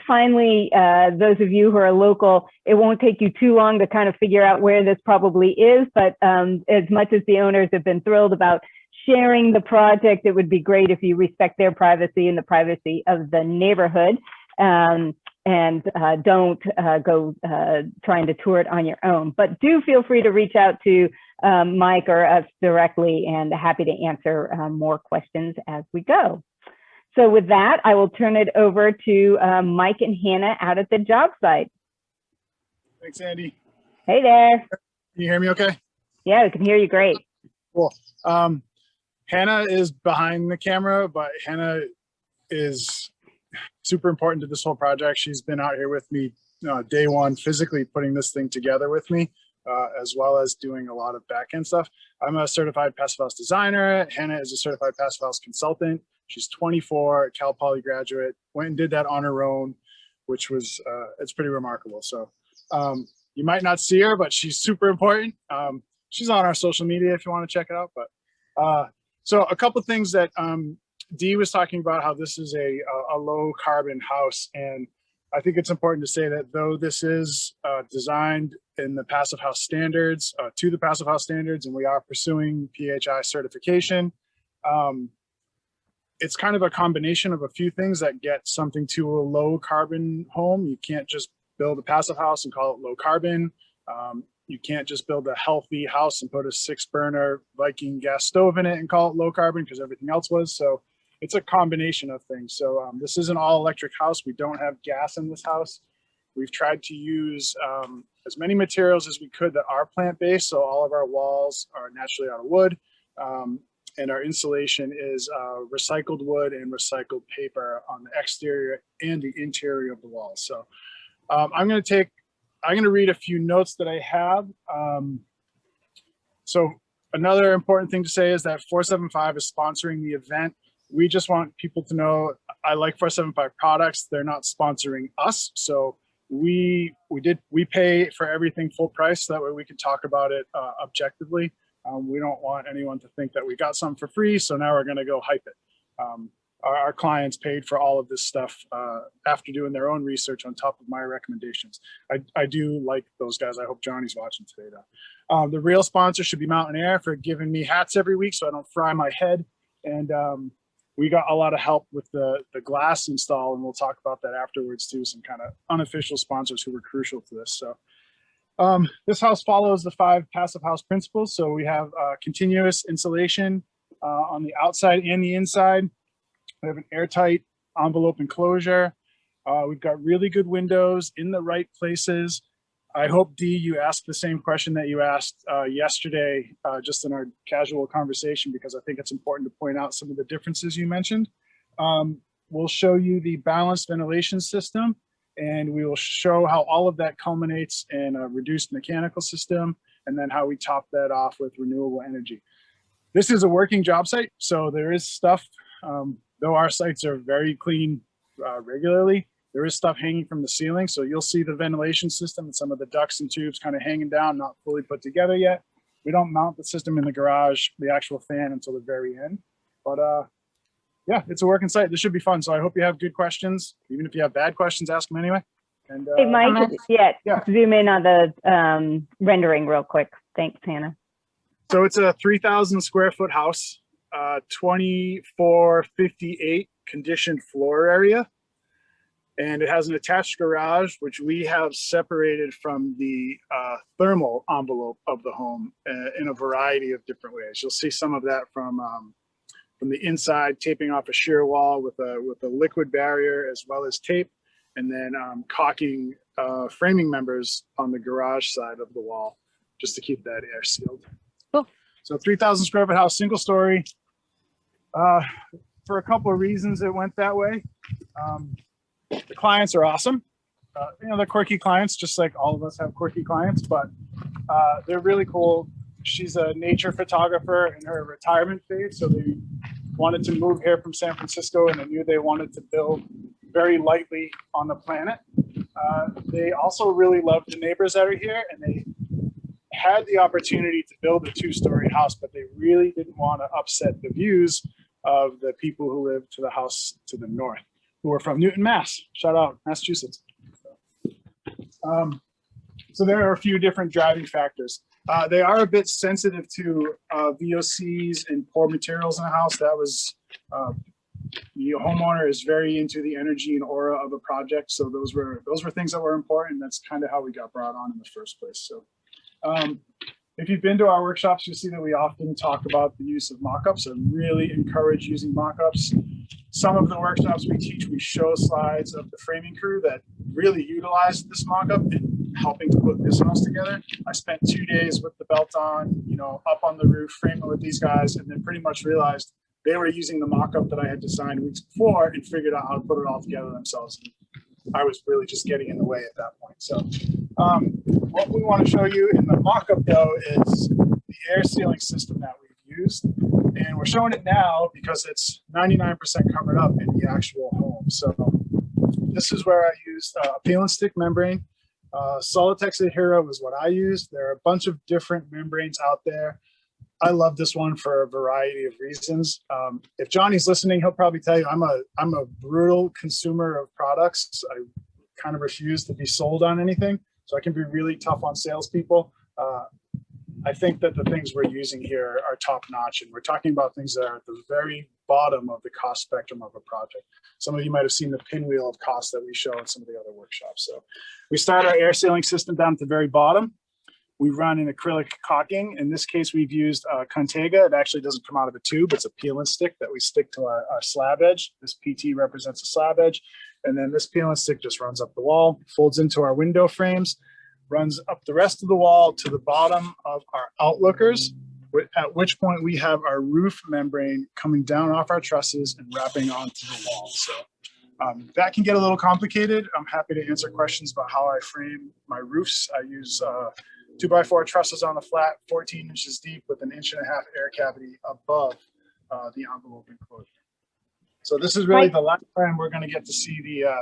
Finally, those of you who are local, it won't take you too long to kind of figure out where this probably is, but as much as the owners have been thrilled about sharing the project, it would be great if you respect their privacy and the privacy of the neighborhood, and don't go trying to tour it on your own. But do feel free to reach out to Mike or us directly, and happy to answer more questions as we go. So with that, I will turn it over to Mike and Hannah out at the job site. Thanks, Andy. Hey there. Can you hear me okay? Yeah, we can hear you great. Cool. Hannah is behind the camera, but Hannah is super important to this whole project. She's been out here with me day one, physically putting this thing together with me, as well as doing a lot of back-end stuff. I'm a certified passive house designer. Hannah is a certified passive house consultant. She's 24, Cal Poly graduate, went and did that on her own, which was, it's pretty remarkable. So you might not see her, but she's super important. She's on our social media if you want to check it out. But so a couple things that Dee was talking about, how this is a low carbon house. And I think it's important to say that though this is designed in the passive house standards, to the passive house standards, and we are pursuing PHI certification, it's kind of a combination of a few things that get something to a low carbon home. You can't just build a passive house and call it low carbon. You can't just build a healthy house and put a 6-burner Viking gas stove in it and call it low carbon because everything else was. So it's a combination of things. So this is an all electric house. We don't have gas in this house. We've tried to use as many materials as we could that are plant-based. So all of our walls are naturally out of wood. And our insulation is recycled wood and recycled paper on the exterior and the interior of the walls. So I'm going to read a few notes that I have. So another important thing to say is that 475 is sponsoring the event. We just want people to know, I like 475 products. They're not sponsoring us. So we pay for everything full price. So that way we can talk about it objectively. We don't want anyone to think that we got something for free, so now we're going to go hype it. Our clients paid for all of this stuff after doing their own research on top of my recommendations. I do like those guys. I hope Johnny's watching today, though. The real sponsor should be Mountain Air for giving me hats every week so I don't fry my head. And we got a lot of help with the glass install, and we'll talk about that afterwards too, some kind of unofficial sponsors who were crucial to this. So. This house follows the 5 passive house principles. So we have continuous insulation on the outside and the inside. We have an airtight envelope enclosure. We've got really good windows in the right places. I hope, Dee, you asked the same question that you asked yesterday, just in our casual conversation, because I think it's important to point out some of the differences you mentioned. We'll show you the balanced ventilation system, and we will show how all of that culminates in a reduced mechanical system, and then how we top that off with renewable energy. This is a working job site, so there is stuff, though our sites are very clean regularly, there is stuff hanging from the ceiling. So you'll see the ventilation system and some of the ducts and tubes kind of hanging down, not fully put together yet. We don't mount the system in the garage, the actual fan, until the very end. But yeah, it's a working site. This should be fun. So I hope you have good questions. Even if you have bad questions, ask them anyway. And hey, Mike, yeah, zoom in on the rendering real quick. Thanks, Hannah. So it's a 3,000 square foot house, 2458 conditioned floor area. And it has an attached garage, which we have separated from the thermal envelope of the home in a variety of different ways. You'll see some of that from the inside, taping off a shear wall with a liquid barrier as well as tape, and then caulking framing members on the garage side of the wall just to keep that air sealed. Cool. So 3,000 square foot house, single story. For a couple of reasons it went that way. The clients are awesome. You know, they're quirky clients, just like all of us have quirky clients, but they're really cool. She's a nature photographer in her retirement phase, so they wanted to move here from San Francisco, and they knew they wanted to build very lightly on the planet. They also really love the neighbors that are here, and they had the opportunity to build a 2-story house, but they really didn't want to upset the views of the people who live to the house to the north. who are from Newton, Mass. Shout out, Massachusetts. So there are a few different driving factors. They are a bit sensitive to VOCs and poor materials in the house. That was, the homeowner is very into the energy and aura of a project. So those were things that were important. That's kind of how we got brought on in the first place. So if you've been to our workshops, you'll see that we often talk about the use of mock-ups. I really encourage using mock-ups. Some of the workshops we teach, we show slides of the framing crew that really utilized this mock-up in helping to put this house together. I spent 2 days with the belt on, up on the roof, framing with these guys, and then pretty much realized they were using the mock-up that I had designed weeks before and figured out how to put it all together themselves. I was really just getting in the way at that point. So what we want to show you in the mock-up though is the air sealing system that we've used. And we're showing it now because it's 99% covered up in the actual home. So this is where I used a peel and stick membrane. Solitex Adhero is what I used. There are a bunch of different membranes out there. I love this one for a variety of reasons. If Johnny's listening, he'll probably tell you I'm a brutal consumer of products. I kind of refuse to be sold on anything, so I can be really tough on salespeople. I think that the things we're using here are top notch, and we're talking about things that are at the very bottom of the cost spectrum of a project. Some of you might have seen the pinwheel of cost that we show in some of the other workshops. So we start our air sealing system down at the very bottom. We run an acrylic caulking. In this case, we've used Contega. It actually doesn't come out of a tube. It's a peel and stick that we stick to our slab edge. This PT represents a slab edge. And then this peel and stick just runs up the wall, folds into our window frames, runs up the rest of the wall to the bottom of our outlookers, at which point we have our roof membrane coming down off our trusses and wrapping onto the wall. So that can get a little complicated. I'm happy to answer questions about how I frame my roofs. I use 2x4 trusses on the flat, 14 inches deep with an 1.5 inch air cavity above the envelope enclosure. So this is really the last time we're going to get to see the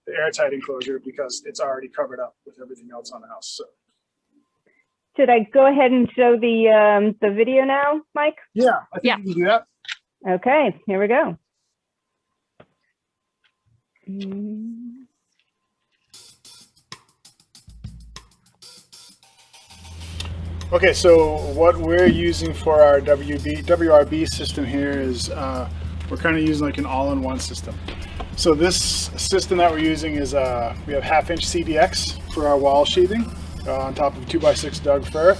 airtight enclosure because it's already covered up with everything else on the house. So. Should I go ahead and show the video now, Mike? Yeah, I think we can do that. Okay, here we go. Okay, so what we're using for our WRB system here is we're kind of using like an all-in-one system. So this system that we're using is we have 1/2 inch CDX for our wall sheathing on top of 2x6 Doug fir.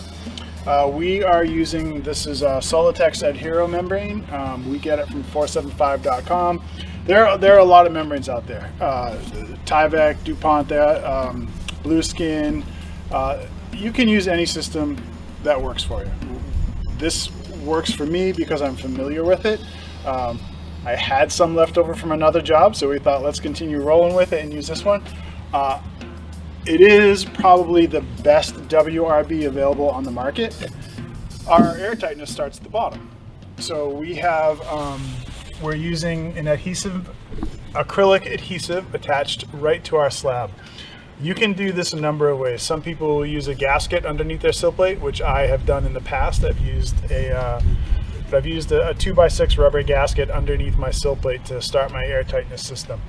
We are using, this is a Solitex Adhero membrane. We get it from 475.com. There are a lot of membranes out there. Tyvek, DuPont, Blue Skin. You can use any system that works for you. This works for me because I'm familiar with it. I had some left over from another job, so we thought let's continue rolling with it and use this one. It is probably the best WRB available on the market. Our airtightness starts at the bottom. So we have, we're using an adhesive, acrylic adhesive attached right to our slab. You can do this a number of ways. Some people will use a gasket underneath their sill plate, which I have done in the past. I've used a 2x6 rubber gasket underneath my sill plate to start my airtightness system.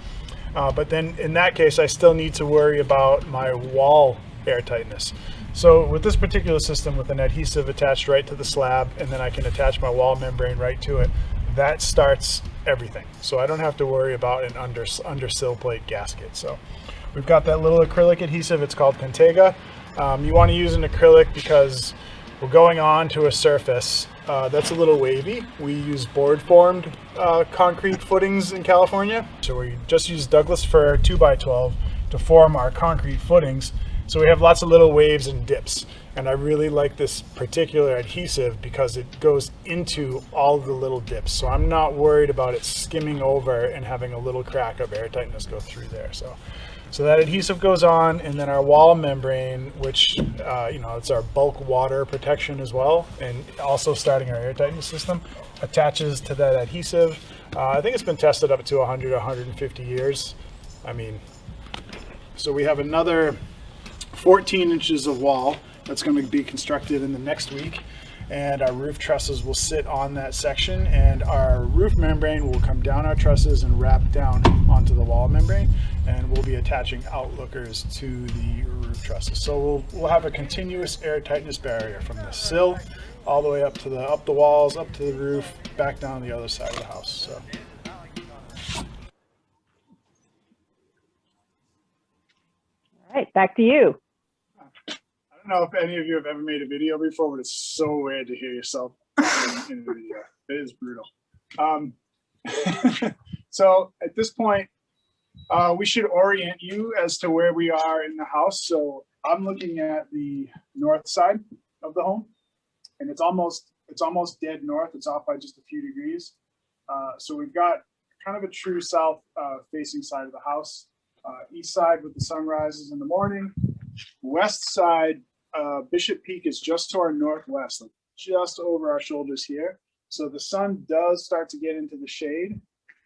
But then in that case, I still need to worry about my wall airtightness. So with this particular system, with an adhesive attached right to the slab, and then I can attach my wall membrane right to it, that starts everything. So I don't have to worry about an under sill plate gasket. So we've got that little acrylic adhesive. It's called Contega. You want to use an acrylic because we're going on to a surface that's a little wavy. We use board formed concrete footings in California. So we just use Douglas fir 2x12 to form our concrete footings. So we have lots of little waves and dips. And I really like this particular adhesive because it goes into all the little dips. So I'm not worried about it skimming over and having a little crack of airtightness go through there. So that adhesive goes on, and then our wall membrane, which, it's our bulk water protection as well, and also starting our airtightness system, attaches to that adhesive. I think it's been tested up to 100, 150 years. So we have another 14 inches of wall that's going to be constructed in the next week. and our roof trusses will sit on that section, and our roof membrane will come down our trusses and wrap down onto the wall membrane, and we'll be attaching outlookers to the roof trusses. So we'll have a continuous air tightness barrier from the sill all the way up to the walls, up to the roof, back down the other side of the house. So. All right, back to you. I don't know if any of you have ever made a video before, but it's so weird to hear yourself in a video. It is brutal. So at this point, we should orient you as to where we are in the house. So I'm looking at the north side of the home, and it's almost dead north. It's off by just a few degrees. So we've got kind of a true south facing side of the house. East side with the sun rises in the morning. West side, Bishop Peak is just to our northwest, like just over our shoulders here. So the sun does start to get into the shade. You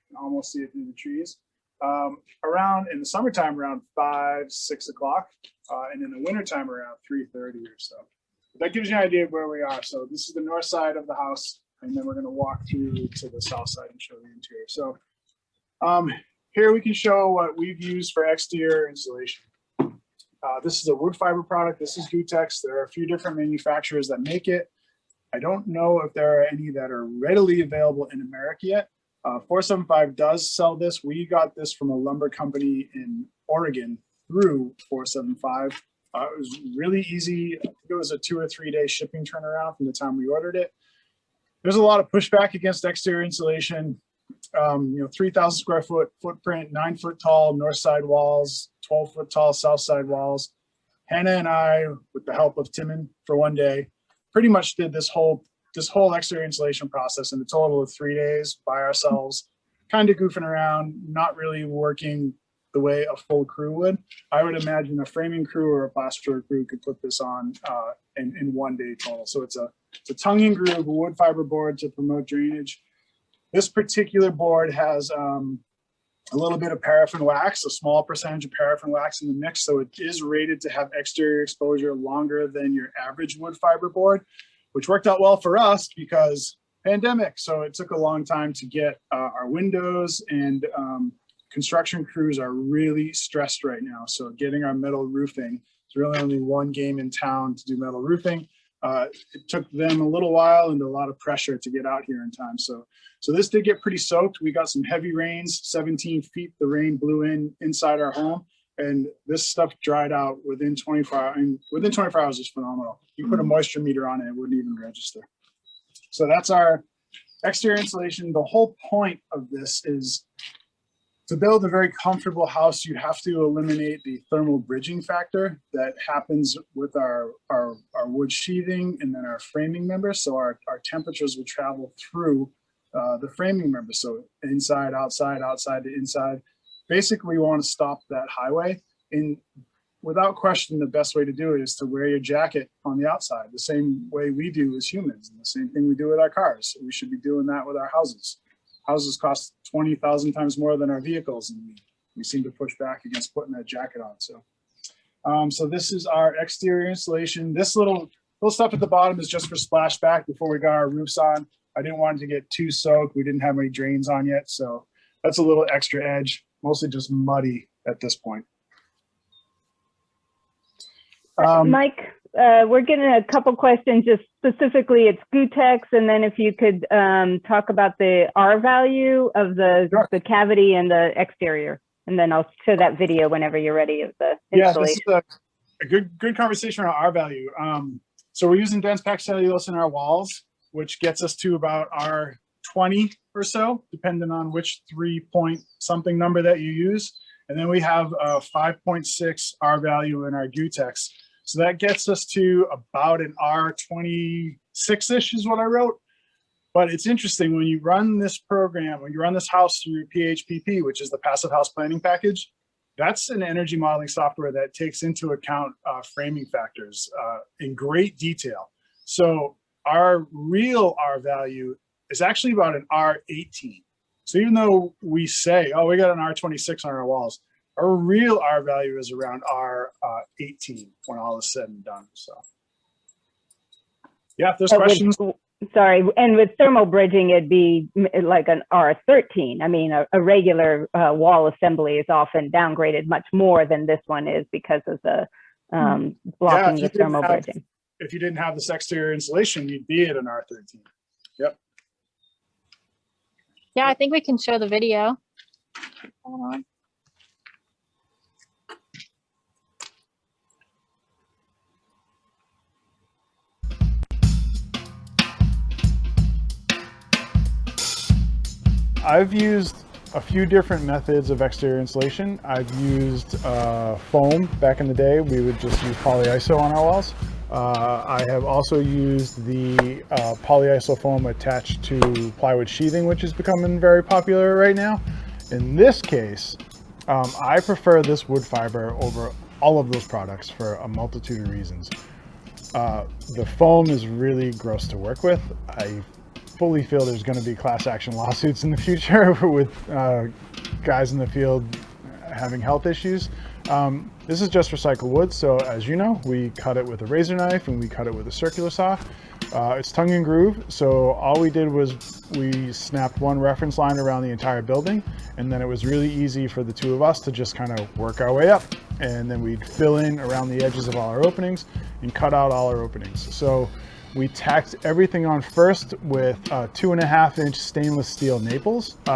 can almost see it through the trees. Around in the summertime, around 5, 6 o'clock, and in the wintertime, around 3:30 or so. But that gives you an idea of where we are. So this is the north side of the house, and then we're going to walk through to the south side and show the interior. So here we can show what we've used for exterior insulation. This is a wood fiber product. This is Gutex. There are a few different manufacturers that make it. I don't know if there are any that are readily available in America yet. 475 does sell this. We got this from a lumber company in Oregon through 475. It was really easy. I think it was a 2 or 3 day shipping turnaround from the time we ordered it. There's a lot of pushback against exterior insulation. 3,000 square foot footprint, 9 foot tall north side walls, 12 foot tall south side walls. Hannah and I, with the help of Timon for one day, pretty much did this whole exterior insulation process in a total of 3 days by ourselves, kind of goofing around, not really working the way a full crew would. I would imagine a framing crew or a plasterer crew could put this on in 1 day total. So it's a tongue and groove wood fiber board to promote drainage. This particular board has a little bit of paraffin wax, a small percentage of paraffin wax in the mix. So it is rated to have exterior exposure longer than your average wood fiber board, which worked out well for us because pandemic. So it took a long time to get our windows, and construction crews are really stressed right now. So getting our metal roofing, it's really only one game in town to do metal roofing. It took them a little while and a lot of pressure to get out here in time. So this did get pretty soaked. We got some heavy rains, 17 feet. The rain blew inside our home, and this stuff dried out within 24 hours. And within 24 hours is phenomenal. You put a moisture meter on it, it wouldn't even register. So that's our exterior insulation. The whole point of this is to build a very comfortable house. You have to eliminate the thermal bridging factor that happens with our wood sheathing and then our framing member. So our temperatures will travel through the framing member. So inside, outside, outside to inside. Basically, we want to stop that highway. And without question, the best way to do it is to wear your jacket on the outside, the same way we do as humans, and the same thing we do with our cars. We should be doing that with our houses. Houses cost 20,000 times more than our vehicles, and we seem to push back against putting that jacket on. So this is our exterior insulation. This little stuff at the bottom is just for splashback before we got our roofs on. I didn't want it to get too soaked. We didn't have any drains on yet, so that's a little extra edge, mostly just muddy at this point. Mike, we're getting a couple questions, just specifically it's Gutex, and then if you could talk about the R value of the cavity and the exterior, and then I'll show that video whenever you're ready of the installation. Yeah, this is a good conversation around R value. So we're using dense packed cellulose in our walls, which gets us to about R20 or so, depending on which 3-point something number that you use. And then we have a 5.6 R value in our Gutex. So that gets us to about an R26-ish is what I wrote. But it's interesting when you run this program, when you run this house through PHPP, which is the Passive House Planning Package, that's an energy modeling software that takes into account framing factors in great detail. So our real R value is actually about an R18. So even though we say, oh, we got an R26 on our walls, our real R value is around R18 when all is said and done. So Yeah, if there's But questions. sorry, and with thermal bridging, it'd be like an R13. I mean, a regular wall assembly is often downgraded much more than this one is because of the blocking the thermal bridging. If you didn't have this exterior insulation, you'd be at an R13. Yep. Yeah, I think we can show the video. Hold on. I've used a few different methods of exterior insulation. I've used foam. Back in the day, we would just use polyiso on our walls. I have also used the polyiso foam attached to plywood sheathing, which is becoming very popular right now. In this case, I prefer this wood fiber over all of those products for a multitude of reasons. The foam is really gross to work with. I fully feel there's going to be class action lawsuits in the future with guys in the field having health issues. This is just recycled wood, so as you know, we cut it with a razor knife and we cut it with a circular saw. It's tongue and groove, so all we did was we snapped one reference line around the entire building, and then it was really easy for the two of us to just kind of work our way up, and then we'd fill in around the edges of all our openings and cut out all our openings. So we tacked everything on first with 2.5-inch stainless steel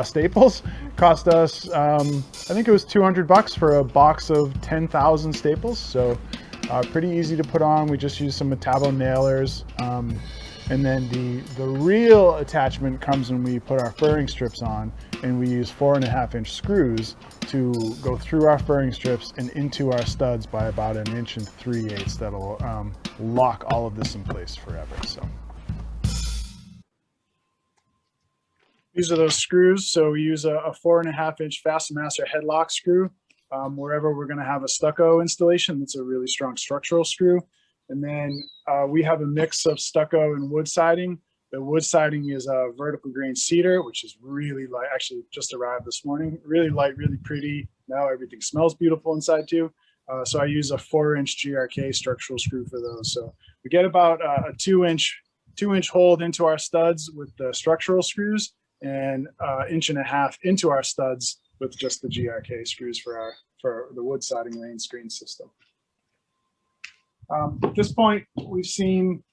staples. Cost us, I think it was $200 for a box of 10,000 staples. So pretty easy to put on. We just used some Metabo nailers. And then the real attachment comes when we put our furring strips on, and we use 4.5-inch screws to go through our furring strips and into our studs by about 1 3/8 inches. That'll lock all of this in place forever. So these are those screws. So we use a 4.5-inch Fastenmaster headlock screw. Wherever we're going to have a stucco installation, that's a really strong structural screw. And then we have a mix of stucco and wood siding. The wood siding is a vertical grain cedar, which is really light. Actually, just arrived this morning. Really light, really pretty. Now everything smells beautiful inside too. So I use a 4-inch GRK structural screw for those. So we get about a 2-inch hold into our studs with the structural screws, and 1.5 inches into our studs with just the GRK screws for the wood siding rain screen system. At this point, we've seen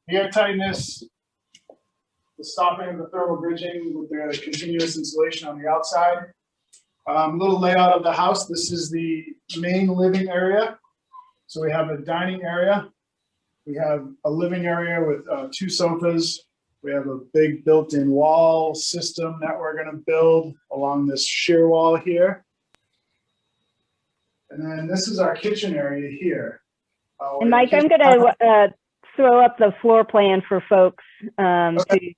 the air tightness, the stopping of the thermal bridging with the continuous insulation on the outside. Little layout of the house. This is the main living area. So we have a dining area. We have a living area with 2 sofas. We have a big built-in wall system that we're going to build along this shear wall here. And then this is our kitchen area here. And Mike, I'm going to throw up the floor plan for folks to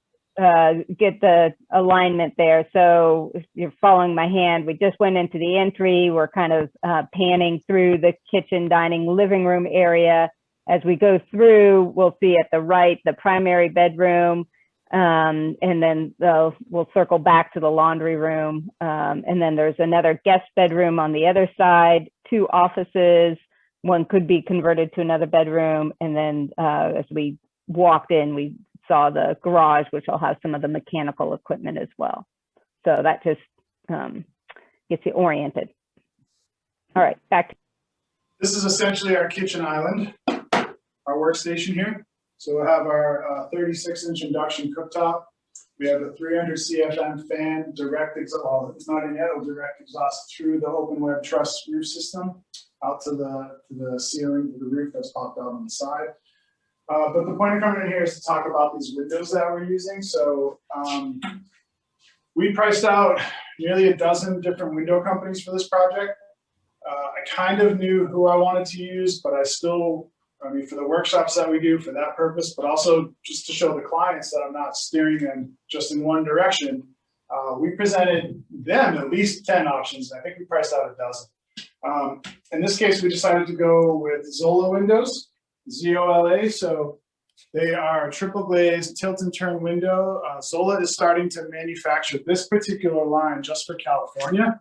get the alignment there. So if you're following my hand, we just went into the entry. We're kind of panning through the kitchen, dining, living room area. As we go through, we'll see at the right the primary bedroom, and then we'll circle back to the laundry room. And then there's another guest bedroom on the other side, 2 offices. One could be converted to another bedroom. And then as we walked in, we saw the garage, which will have some of the mechanical equipment as well. So that just gets you oriented. All right, back to this is essentially our kitchen island, our workstation here. So we'll have our 36-inch induction cooktop. We have a 300 CFM fan, direct exhaust. Well, it's not in yet. It'll direct exhaust through the open web truss roof system out to the ceiling, to the roof that's popped out on the side. But the point of coming in here is to talk about these windows that we're using. So we priced out nearly a dozen different window companies for this project. I kind of knew who I wanted to use, but I mean, for the workshops that we do for that purpose, but also just to show the clients that I'm not steering them just in one direction, we presented them at least 10 options. I think we priced out a dozen. In this case, we decided to go with Zola windows, ZOLA. So they are triple glazed tilt and turn window. Zola is starting to manufacture this particular line just for California.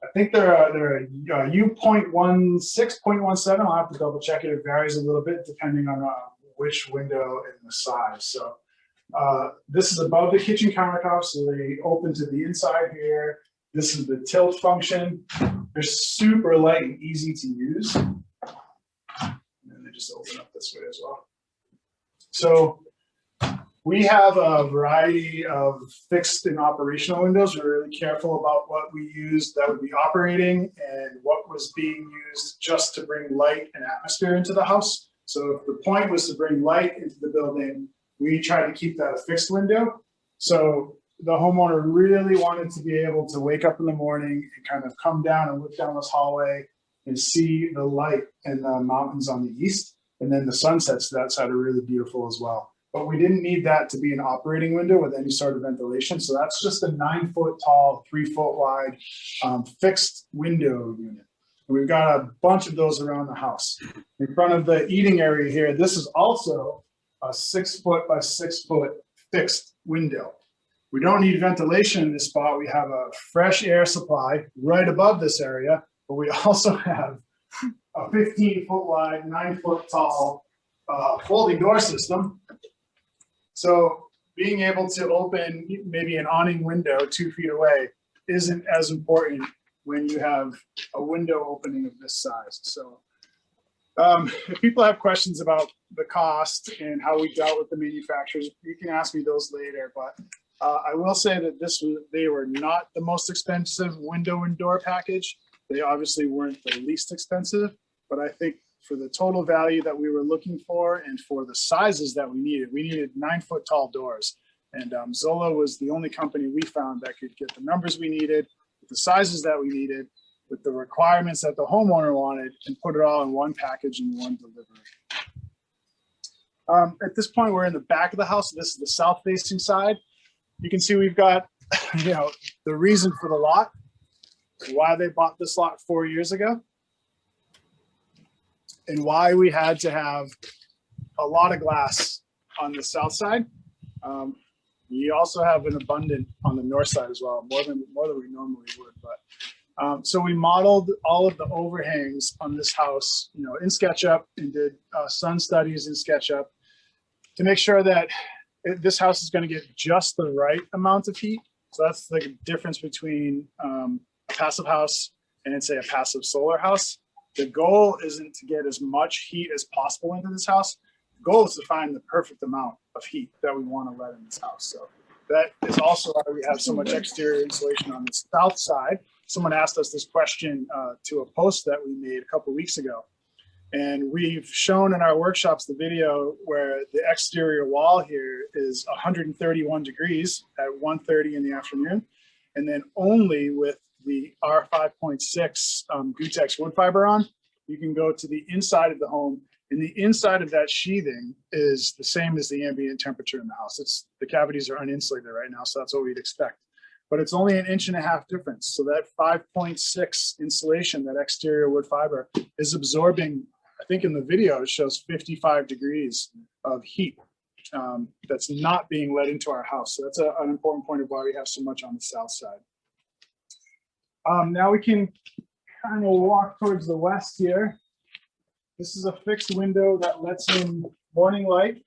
I think they're a U.16, 0.17. I'll have to double check it. It varies a little bit depending on which window and the size. So this is above the kitchen countertop, so they open to the inside here. This is the tilt function. They're super light and easy to use. And then they just open up this way as well. So we have a variety of fixed and operational windows. We're really careful about what we use that would be operating and what was being used just to bring light and atmosphere into the house. So if the point was to bring light into the building, we try to keep that a fixed window. So the homeowner really wanted to be able to wake up in the morning and kind of come down and look down this hallway and see the light and the mountains on the east. And then the sunsets to that side are really beautiful as well. But we didn't need that to be an operating window with any sort of ventilation. So that's just a 9-foot tall, 3-foot wide fixed window unit. And we've got a bunch of those around the house. In front of the eating area here, this is also a 6-foot by 6-foot fixed window. We don't need ventilation in this spot. We have a fresh air supply right above this area, but we also have a 15-foot wide, 9-foot tall folding door system. So being able to open maybe an awning window 2 feet away isn't as important when you have a window opening of this size. So if people have questions about the cost and how we dealt with the manufacturers, you can ask me those later. But I will say that they were not the most expensive window and door package. They obviously weren't the least expensive, but I think for the total value that we were looking for and for the sizes that we needed 9-foot tall doors. And Zola was the only company we found that could get the numbers we needed, with the sizes that we needed, with the requirements that the homeowner wanted, and put it all in one package and one delivery. At this point, we're in the back of the house. This is the south-facing side. You can see we've got, the reason for the lot, why they bought this lot 4 years ago, and why we had to have a lot of glass on the south side. We also have an abundant on the north side as well, more than we normally would. But so we modeled all of the overhangs on this house, in SketchUp, and did sun studies in SketchUp to make sure that this house is going to get just the right amount of heat. So that's the difference between a passive house and, say, a passive solar house. The goal isn't to get as much heat as possible into this house. The goal is to find the perfect amount of heat that we want to let in this house. So that is also why we have so much exterior insulation on the south side. Someone asked us this question to a post that we made a couple of weeks ago. And we've shown in our workshops the video where the exterior wall here is 131 degrees at 1:30 in the afternoon. And then only with the R5.6 Gutex wood fiber on, you can go to the inside of the home, and the inside of that sheathing is the same as the ambient temperature in the house. The cavities are uninsulated right now, so that's what we'd expect. But it's only an 1.5 inch difference. So that 5.6 insulation, that exterior wood fiber, is absorbing, I think in the video, it shows 55 degrees of heat that's not being let into our house. So that's an important point of why we have so much on the south side. Now we can kind of walk towards the west here. This is a fixed window that lets in morning light.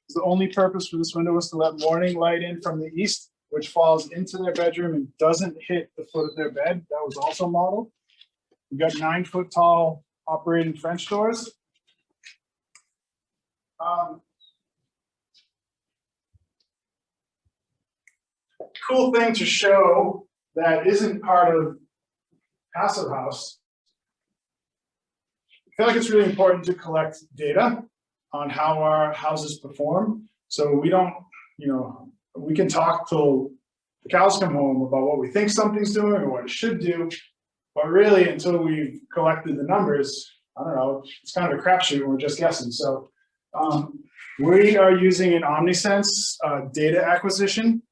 The only purpose for this window was to let morning light in from the east, which falls into their bedroom and doesn't hit the foot of their bed. That was also modeled. We've got 9-foot tall operating French doors. Cool thing to show that isn't part of passive house. I feel like it's really important to collect data on how our houses perform. So we don't, we can talk till the cows come home about what we think something's doing or what it should do. But really, until we've collected the numbers, I don't know, it's kind of a crapshoot. We're just guessing. So we are using an OmniSense data acquisition.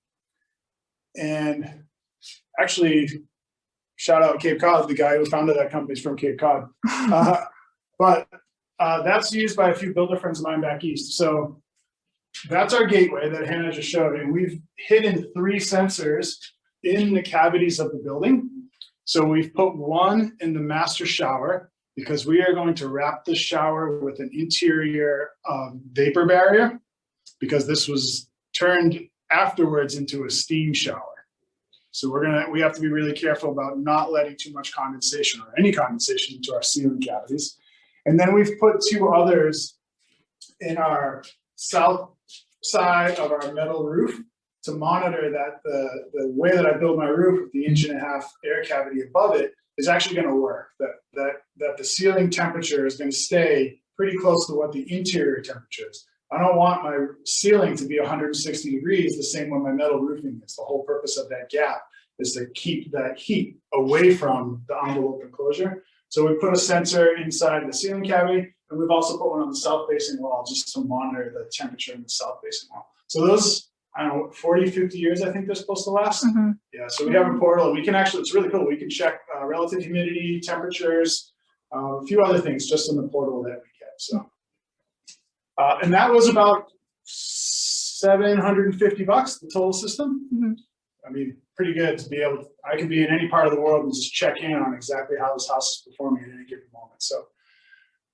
And actually, shout out Cape Cod, the guy who founded that company is from Cape Cod. But that's used by a few builder friends of mine back east. So that's our gateway that Hannah just showed. And we've hidden 3 sensors in the cavities of the building. So we've put one in the master shower, because we are going to wrap the shower with an interior vapor barrier, because this was turned afterwards into a steam shower. So we have to be really careful about not letting too much condensation or any condensation into our ceiling cavities. And then we've put two others in our south side of our metal roof to monitor that the way that I build my roof with the 1.5 inch air cavity above it is actually going to work. That the ceiling temperature is going to stay pretty close to what the interior temperature is. I don't want my ceiling to be 160 degrees the same when my metal roofing is. The whole purpose of that gap is to keep that heat away from the envelope enclosure. So we put a sensor inside the ceiling cavity, and we've also put one on the south facing wall just to monitor the temperature in the south facing wall. So those, I don't know, 40, 50 years, I think they're supposed to last. Mm-hmm. Yeah, so we have a portal. We can actually, it's really cool. We can check relative humidity, temperatures, a few other things just in the portal that we get. So, and that was about $750, the total system. Mm-hmm. I mean, pretty good to be able to, I can be in any part of the world and just check in on exactly how this house is performing at any given moment. So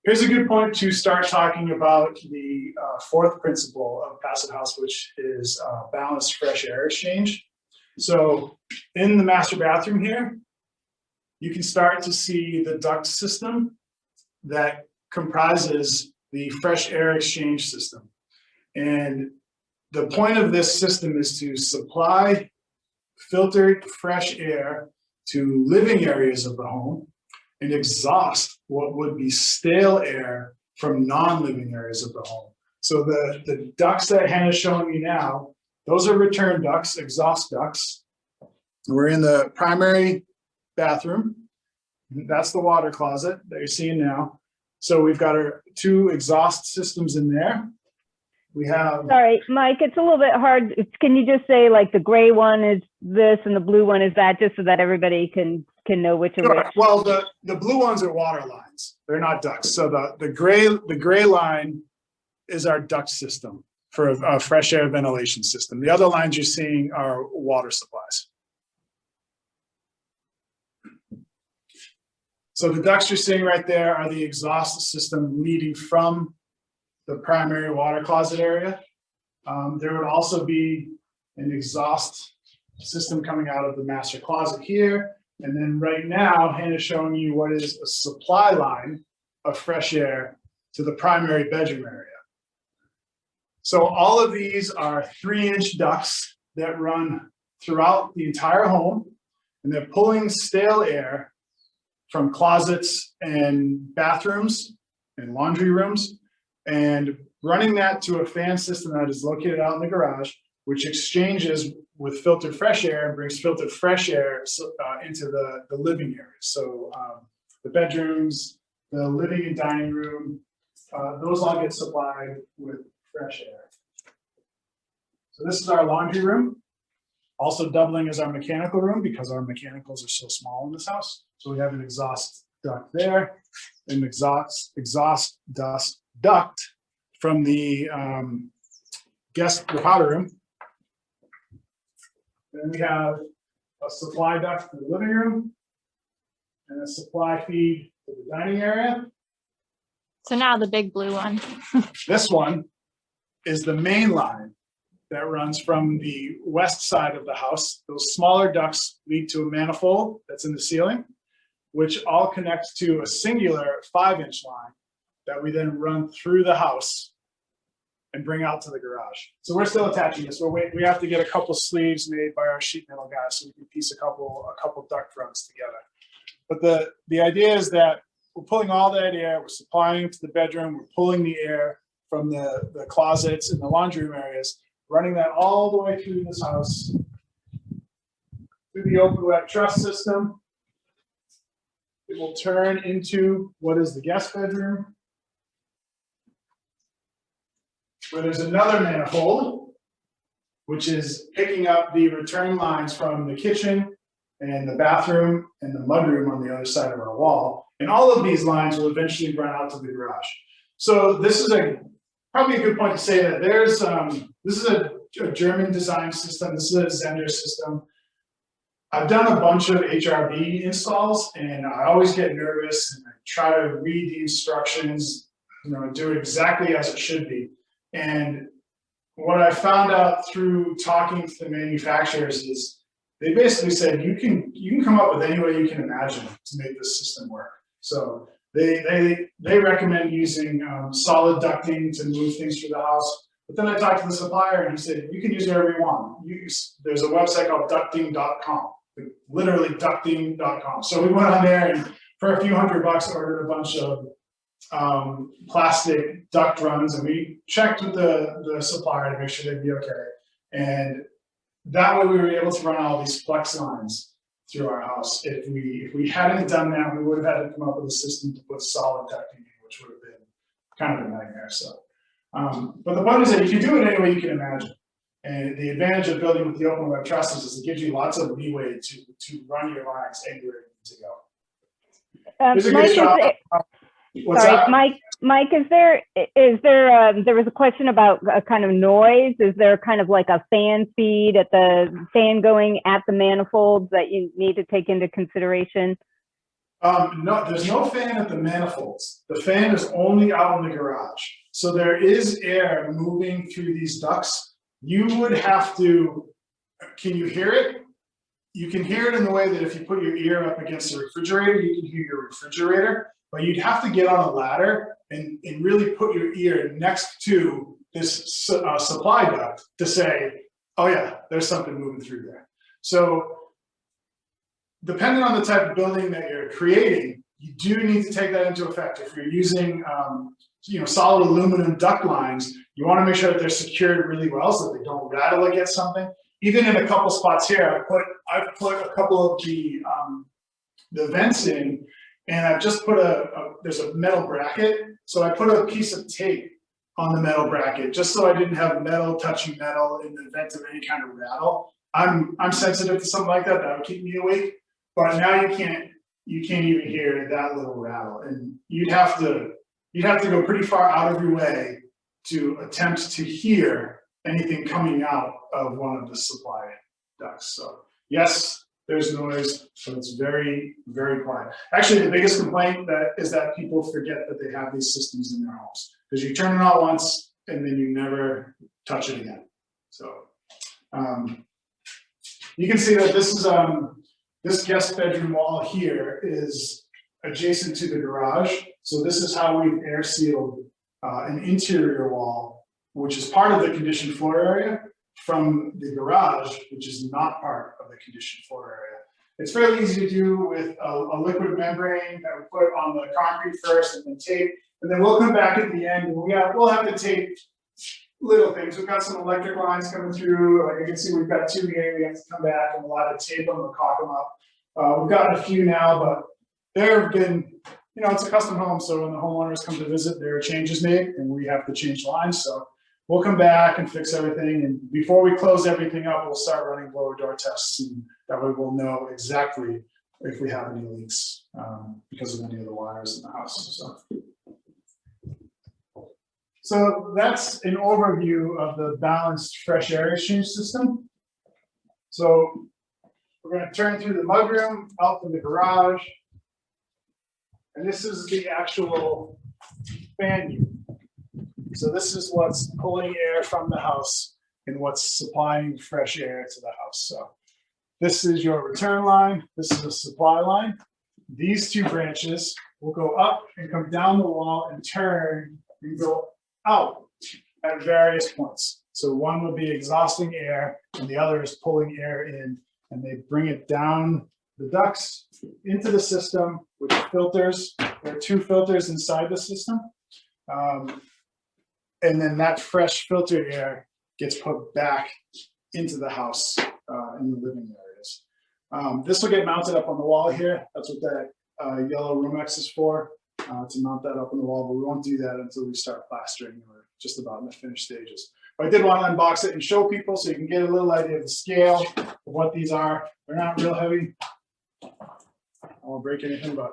here's a good point to start talking about the fourth principle of passive house, which is balanced fresh air exchange. So in the master bathroom here, you can start to see the duct system that comprises the fresh air exchange system. And the point of this system is to supply filtered fresh air to living areas of the home and exhaust what would be stale air from non-living areas of the home. So the ducts that Hannah's showing me now, those are return ducts, exhaust ducts. We're in the primary bathroom. That's the water closet that you're seeing now. So we've got our two exhaust systems in there. We have. Sorry, Mike, it's a little bit hard. Can you just say like the gray one is this and the blue one is that, just so that everybody can know which are which? Well, the blue ones are water lines. They're not ducts. So the gray line is our duct system for a fresh air ventilation system. The other lines you're seeing are water supplies. So the ducts you're seeing right there are the exhaust system leading from the primary water closet area. There would also be an exhaust system coming out of the master closet here. And then right now, Hannah's showing you what is a supply line of fresh air to the primary bedroom area. So all of these are 3-inch ducts that run throughout the entire home, and they're pulling stale air from closets and bathrooms and laundry rooms, and running that to a fan system that is located out in the garage, which exchanges with filtered fresh air and brings filtered fresh air into the living areas. So the bedrooms, the living and dining room, those all get supplied with fresh air. So this is our laundry room, also doubling as our mechanical room because our mechanicals are so small in this house. So we have an exhaust duct there, an exhaust duct from the powder room. Then we have a supply duct for the living room and a supply feed for the dining area. So now the big blue one. This one is the main line that runs from the west side of the house. Those smaller ducts lead to a manifold that's in the ceiling, which all connects to a singular 5-inch line that we then run through the house and bring out to the garage. So we're still attaching this. We have to get a couple sleeves made by our sheet metal guys so we can piece a couple duct runs together. But the idea is that we're pulling all that air, we're supplying it to the bedroom, we're pulling the air from the closets and the laundry room areas, running that all the way through this house, through the open web truss system. It will turn into what is the guest bedroom, where there's another manifold, which is picking up the return lines from the kitchen and the bathroom and the mudroom on the other side of our wall. And all of these lines will eventually run out to the garage. So this is probably a good point to say that this is a German design system. This is a Zender system. I've done a bunch of HRB installs, and I always get nervous, and I try to read the instructions, do it exactly as it should be. And what I found out through talking to the manufacturers is they basically said you can come up with any way you can imagine to make this system work. So they recommend using solid ducting to move things through the house. But then I talked to the supplier, and he said you can use whatever you want. There's a website called ducting.com, literally ducting.com. So we went on there and for a few $100 ordered a bunch of plastic duct runs, and we checked with the supplier to make sure they'd be okay. And that way we were able to run all these flex lines through our house. If we hadn't done that, we would have had to come up with a system to put solid ducting in, which would have been kind of a nightmare. So, but the point is that you can do it any way you can imagine. And the advantage of building with the open web trusses is it gives you lots of leeway to run your lines anywhere you need to go. There's a good shot. What's sorry, that? Mike, there was a question about a kind of noise. Is there kind of like a fan speed at the fan going at the manifolds that you need to take into consideration? No, there's no fan at the manifolds. The fan is only out in the garage. So there is air moving through these ducts. You would have to, can you hear it? You can hear it in the way that if you put your ear up against the refrigerator, you can hear your refrigerator. But you'd have to get on a ladder and really put your ear next to this supply duct to say, oh yeah, there's something moving through there. So depending on the type of building that you're creating, you do need to take that into effect. If you're using solid aluminum duct lines, you want to make sure that they're secured really well so that they don't rattle against something. Even in a couple spots here, I've put a couple of the vents in, and I've just put there's a metal bracket. So I put a piece of tape on the metal bracket just so I didn't have metal touching metal in the event of any kind of rattle. I'm sensitive to something like that. That would keep me awake. But now you can't even hear that little rattle. And you'd have to go pretty far out of your way to attempt to hear anything coming out of one of the supply ducts. So yes, there's noise, but it's very, very quiet. Actually, the biggest complaint is that people forget that they have these systems in their homes, because you turn it on once and then you never touch it again. So you can see that this is this guest bedroom wall here is adjacent to the garage. So this is how we've air sealed an interior wall, which is part of the conditioned floor area, from the garage, which is not part of the conditioned floor area. It's fairly easy to do with a liquid membrane that we put on the concrete first and then tape, and then we'll come back at the end and we'll have to tape little things. We've got some electric lines coming through. Like you can see, we've got two here. We have to come back and we'll have to tape them or caulk them up. We've gotten a few now, but there have been, it's a custom home, so when the homeowners come to visit, there are changes made and we have to change lines. So we'll come back and fix everything. And before we close everything up, we'll start running blower door tests. And that way we'll know exactly if we have any leaks because of any of the wires in the house. So that's an overview of the balanced fresh air exchange system. So we're going to turn through the mudroom, out from the garage. And this is the actual fan unit. So this is what's pulling air from the house and what's supplying fresh air to the house. So this is your return line. This is a supply line. These two branches will go up and come down the wall and turn and go out at various points. So one will be exhausting air and the other is pulling air in, and they bring it down the ducts into the system with filters. There are two filters inside the system. And then that fresh filtered air gets put back into the house in the living areas. This will get mounted up on the wall here. That's what that yellow Romex is for, to mount that up on the wall, but we won't do that until we start plastering. We're just about in the finished stages. But I did want to unbox it and show people so you can get a little idea of the scale of what these are. They're not real heavy. I won't break anything, but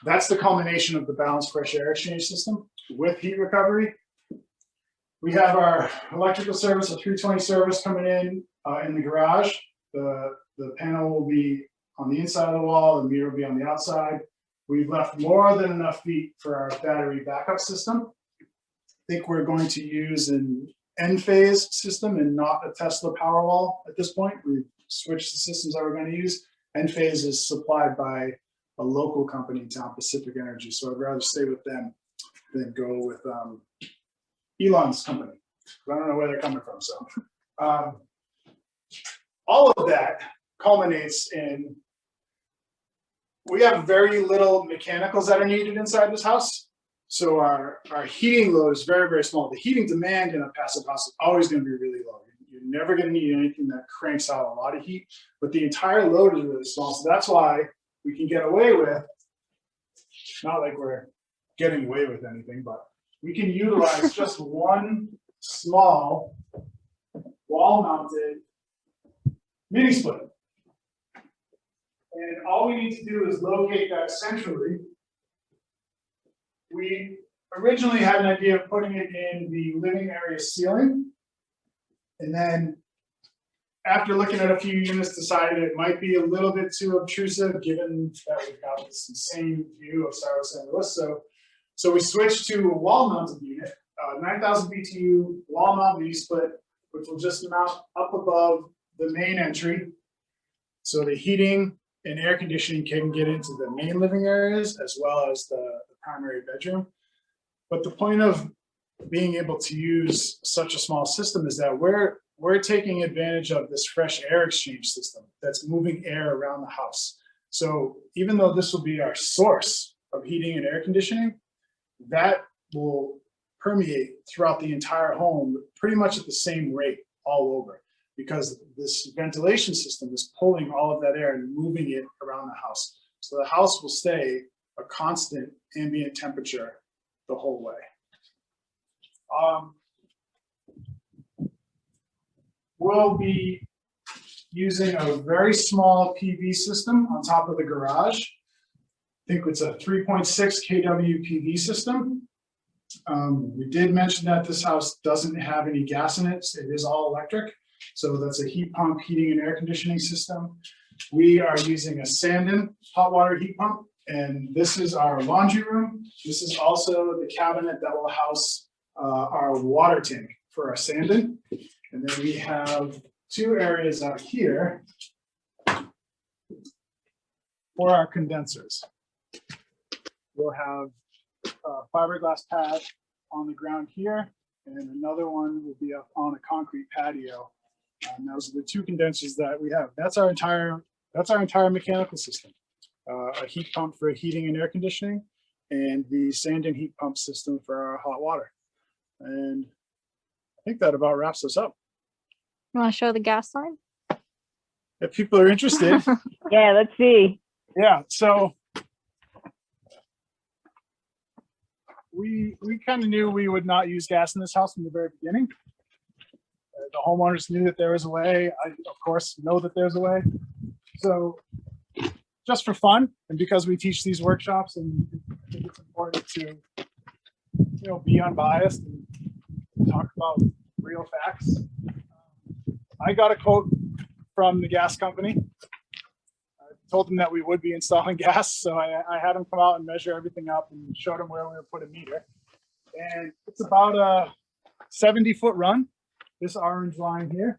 that's the culmination of the balanced fresh air exchange system with heat recovery. We have our electrical service, a 320 service coming in In the garage, the panel will be on the inside of the wall, the meter will be on the outside. We've left more than enough feet for our battery backup system. I think we're going to use an N-phase system and not a Tesla Powerwall at this point. We've switched the systems that we're going to use. N-phase is supplied by a local company in town, Pacific Energy. So I'd rather stay with them than go with Elon's company. I don't know where they're coming from. So all of that culminates in, we have very little mechanicals that are needed inside this house. So our heating load is very, very small. The heating demand in a passive house is always going to be really low. You're never going to need anything that cranks out a lot of heat, but the entire load is really small. So that's why we can get away with, not like we're getting away with anything, but we can utilize just one small wall-mounted mini split. And all we need to do is locate that centrally. We originally had an idea of putting it in the living area ceiling. And then after looking at a few units, decided it might be a little bit too obtrusive given that we've got this insane view of San Luis. So we switched to a wall-mounted unit, 9,000 BTU wall-mount mini split, which will just mount up above the main entry. So the heating and air conditioning can get into the main living areas as well as the primary bedroom. But the point of being able to use such a small system is that we're taking advantage of this fresh air exchange system that's moving air around the house. So even though this will be our source of heating and air conditioning, that will permeate throughout the entire home pretty much at the same rate all over, because this ventilation system is pulling all of that air and moving it around the house. So the house will stay a constant ambient temperature the whole way. We'll be using a very small PV system on top of the garage. I think it's a 3.6 kW PV system. We did mention that this house doesn't have any gas in it. It is all electric. So that's a heat pump, heating and air conditioning system. We are using a Sandin hot water heat pump, and this is our laundry room. This is also the cabinet that will house our water tank for our Sandin. And then we have two areas out here for our condensers. We'll have a fiberglass pad on the ground here, and another one will be up on a concrete patio. And those are the two condensers that we have. That's our entire mechanical system. A heat pump for heating and air conditioning, and the Sandin heat pump system for our hot water. And I think that about wraps us up. You want to show the gas line? If people are interested. Yeah, let's see. Yeah, so we kind of knew we would not use gas in this house from the very beginning. The homeowners knew that there was a way. I, of course, know that there's a way. So just for fun, and because we teach these workshops, and I think it's important to, be unbiased and talk about real facts. I got a quote from the gas company. I told them that we would be installing gas, so I had them come out and measure everything up and showed them where we would put a meter. And it's about a 70-foot run, this orange line here.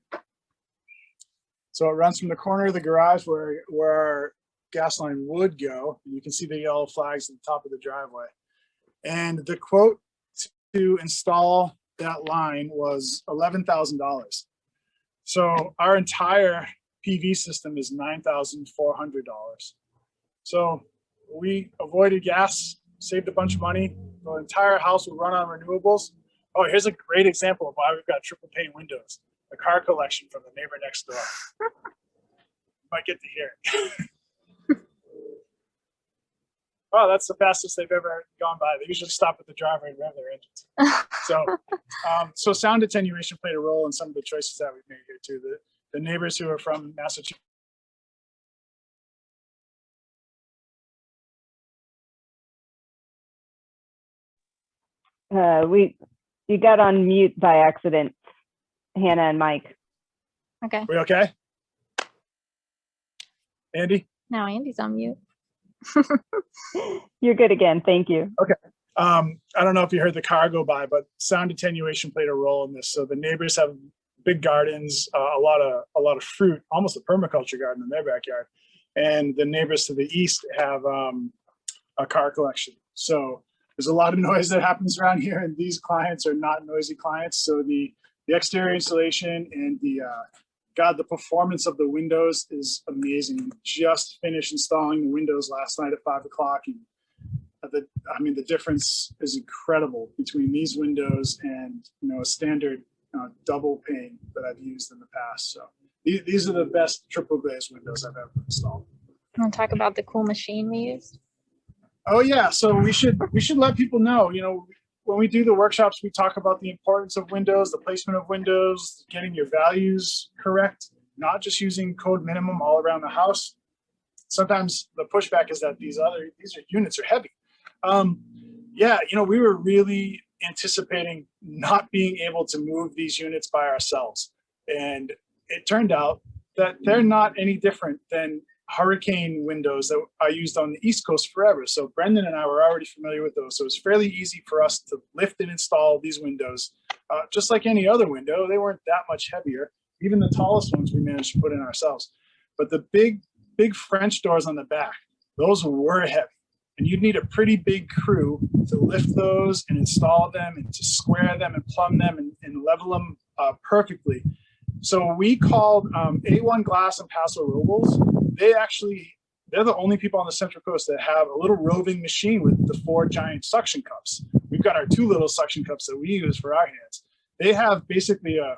So it runs from the corner of the garage where our gas line would go. You can see the yellow flags at the top of the driveway. And the quote to install that line was $11,000. So our entire PV system is $9,400. So we avoided gas, saved a bunch of money. The entire house will run on renewables. Oh, here's a great example of why we've got triple pane windows. A car collection from the neighbor next door. You might get to hear it. Oh, that's the fastest they've ever gone by. They usually stop at the driveway and rev their engines. So sound attenuation played a role in some of the choices that we've made here too. The neighbors who are from Massachusetts. You got on mute by accident, Hannah and Mike. Okay. We okay? Andy? Now Andy's on mute. You're good again. Thank you. I don't know if you heard the car go by, but sound attenuation played a role in this. So the neighbors have big gardens, a lot of fruit, almost a permaculture garden in their backyard, and the neighbors to the east have a car collection. So there's a lot of noise that happens around here, and these clients are not noisy clients. So the exterior insulation and the performance of the windows is amazing. Just finished installing the windows last night at 5 o'clock, and the difference is incredible between these windows and a standard double pane that I've used in the past. So these are the best triple glazed windows I've ever installed. Want to talk about the cool machine we used? Oh yeah, so we should let people know. When we do the workshops, we talk about the importance of windows, the placement of windows, getting your values correct, not just using code minimum all around the house. Sometimes the pushback is that these units are heavy. We were really anticipating not being able to move these units by ourselves. And it turned out that they're not any different than hurricane windows that I used on the East Coast forever. So Brendan and I were already familiar with those. So it was fairly easy for us to lift and install these windows. Just like any other window, they weren't that much heavier. Even the tallest ones we managed to put in ourselves. But the big French doors on the back, those were heavy. And you'd need a pretty big crew to lift those and install them and to square them and plumb them and level them perfectly. So we called A1 Glass and Paso Robles. They're the only people on the Central Coast that have a little roving machine with the 4 giant suction cups. We've got our 2 little suction cups that we use for our hands. They have basically a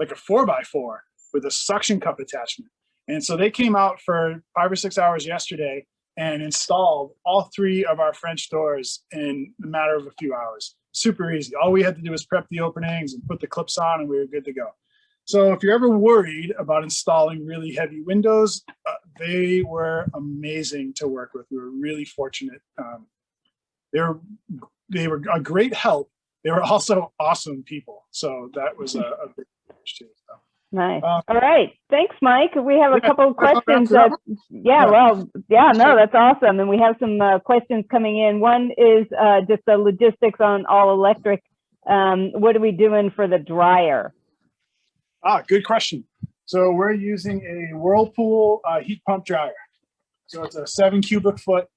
4x4 with a suction cup attachment. And so they came out for 5 or 6 hours yesterday and installed all 3 of our French doors in a matter of a few hours. Super easy. All we had to do was prep the openings and put the clips on, and we were good to go. So if you're ever worried about installing really heavy windows, they were amazing to work with. We were really fortunate. They were a great help. They were also awesome people. So that was a big push too. So. Nice. All right. Thanks, Mike. We have a couple of questions. That's awesome. And we have some questions coming in. One is just the logistics on all electric. What are we doing for the dryer? Good question. So we're using a Whirlpool heat pump dryer. So it's a 7 cubic foot.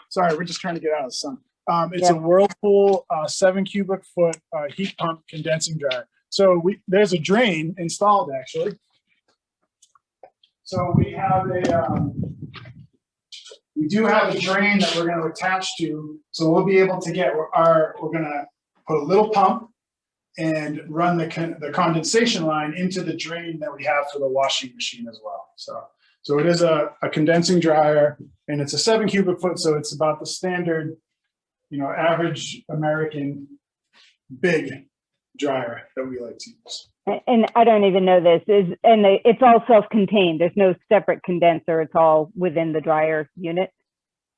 Sorry, we're just trying to get out of the sun. It's a Whirlpool 7 cubic foot heat pump condensing dryer. So there's a drain installed actually. So we have we do have a drain that we're going to attach to. So we'll be able to we're going to put a little pump and run the condensation line into the drain that we have for the washing machine as well. So it is a condensing dryer, and it's a 7 cubic foot. So it's about the standard, average American big dryer that we like to use. And I don't even know this it's all self-contained. There's no separate condenser. It's all within the dryer unit.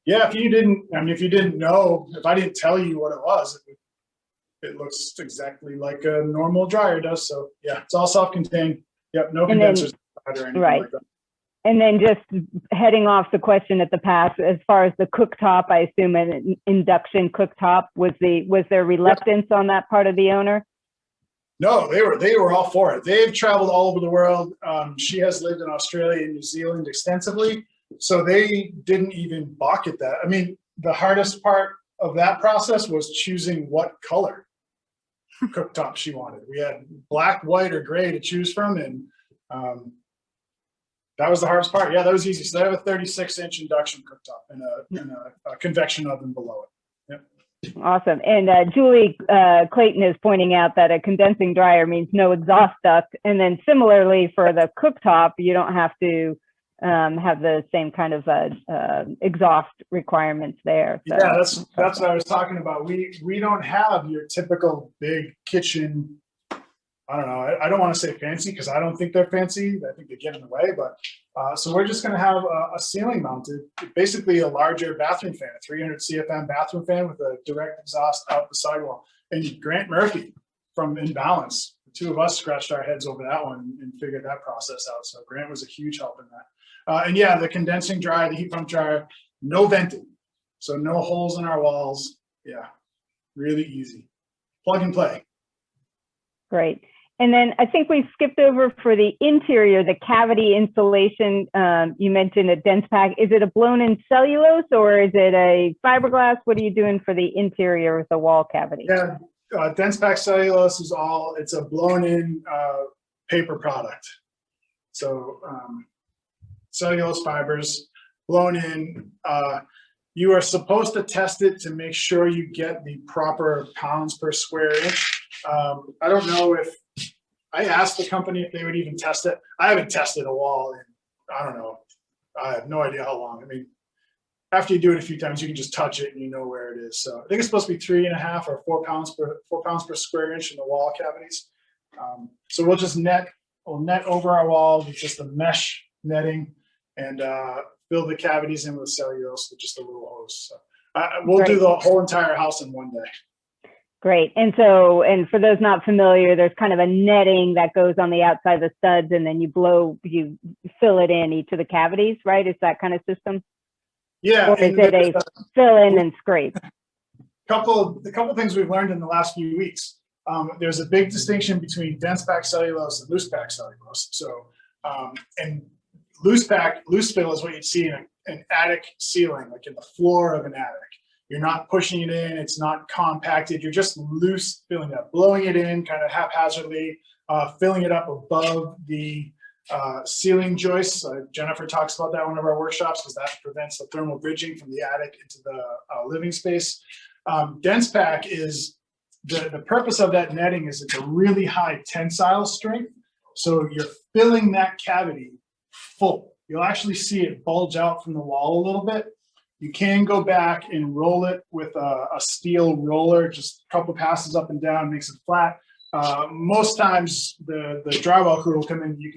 Yeah. If you didn't know, if I didn't tell you what it was, it looks exactly like a normal dryer does. So yeah, it's all self-contained. Yep. No condensers or anything like that. And then just heading off the question at the pass, as far as the cooktop, I assume an induction cooktop, was there reluctance on that part of the owner? No, they were all for it. They've traveled all over the world. She has lived in Australia and New Zealand extensively, so they didn't even balk at that. I mean, the hardest part of that process was choosing what color cooktop she wanted. We had black, white, or gray to choose from, and that was the hardest part. Yeah, that was easy. So they have a 36-inch induction cooktop and a convection oven below it. Yep. Awesome. And Julie Clayton is pointing out that a condensing dryer means no exhaust duct. And then similarly for the cooktop, you don't have to have the same kind of exhaust requirements there. So. Yeah, that's what I was talking about. We don't have your typical big kitchen. I don't know. I don't want to say fancy because I don't think they're fancy. I think they get in the way. But so we're just going to have a ceiling mounted, basically a larger bathroom fan, a 300 CFM bathroom fan with a direct exhaust out the sidewall. And Grant Murphy from Imbalance, two of us scratched our heads over that one and figured that process out. So Grant was a huge help in that. And yeah, the condensing dryer, the heat pump dryer, no venting. So no holes in our walls. Yeah, really easy. Plug and play. Great. And then I think we skipped over for the interior, the cavity insulation. You mentioned a dense pack. Is it a blown-in cellulose or is it a fiberglass? What are you doing for the interior of the wall cavity? Yeah, dense pack cellulose is it's a blown-in paper product. So cellulose fibers blown in. You are supposed to test it to make sure you get the proper pounds per square inch. I don't know if I asked the company if they would even test it. I haven't tested a wall in, I don't know. I have no idea how long. I mean, after you do it a few times, you can just touch it and you know where it is. So I think it's supposed to be 3.5 or 4 pounds per square inch in the wall cavities. So we'll just net over our walls with just a mesh netting and fill the cavities in with cellulose with just a little hose. So we'll do the whole entire house in one day. Great. And for those not familiar, there's kind of a netting that goes on the outside of the studs, and then you fill it in each of the cavities, right? Is that kind of system? Yeah. Or is it a fill in and scrape? A couple things we've learned in the last few weeks. There's a big distinction between dense pack cellulose and loose pack cellulose. So, and loose fill is what you'd see in an attic ceiling, like in the floor of an attic. You're not pushing it in, it's not compacted, you're just loose filling it up, blowing it in kind of haphazardly, filling it up above the ceiling joists. Jennifer talks about that in one of our workshops because that prevents the thermal bridging from the attic into the living space. Dense pack is, the purpose of that netting is it's a really high tensile strength. So you're filling that cavity full. You'll actually see it bulge out from the wall a little bit. You can go back and roll it with a steel roller, just a couple passes up and down, makes it flat. Most times the drywall crew will come in, you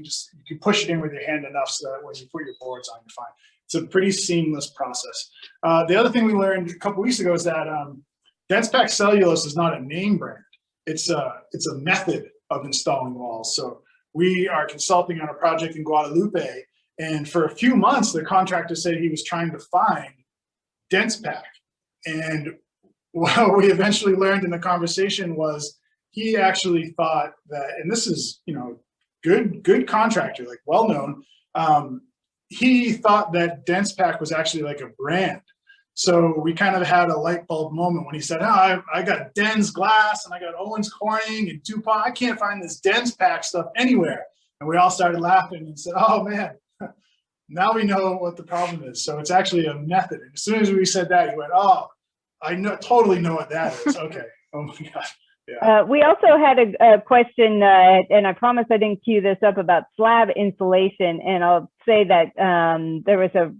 can push it in with your hand enough so that when you put your boards on, you're fine. It's a pretty seamless process. The other thing we learned a couple weeks ago is that dense pack cellulose is not a name brand. It's a method of installing walls. So we are consulting on a project in Guadalupe, and for a few months, the contractor said he was trying to find dense pack. And what we eventually learned in the conversation was he actually thought that, and this is, good contractor, like well-known, he thought that dense pack was actually like a brand. So we kind of had a light bulb moment when he said, oh, I got Den's Glass and I got Owens Corning and DuPont. I can't find this dense pack stuff anywhere. And we all started laughing and said, oh man, now we know what the problem is. So it's actually a method. And as soon as we said that, he went, oh, I totally know what that is. Okay. Oh my God. Yeah. We also had a question, and I promise I didn't cue this up, about slab insulation. And I'll say that there was a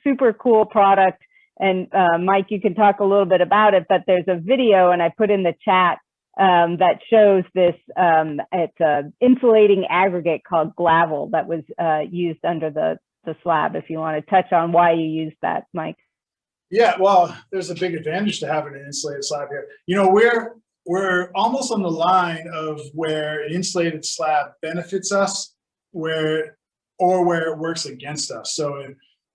super cool product. And Mike, you can talk a little bit about it, but there's a video, and I put in the chat, that shows this. It's an insulating aggregate called Glavel that was used under the slab. If you want to touch on why you used that, Mike. Yeah, well, there's a big advantage to having an insulated slab here. We're almost on the line of where an insulated slab benefits us, where it works against us. So,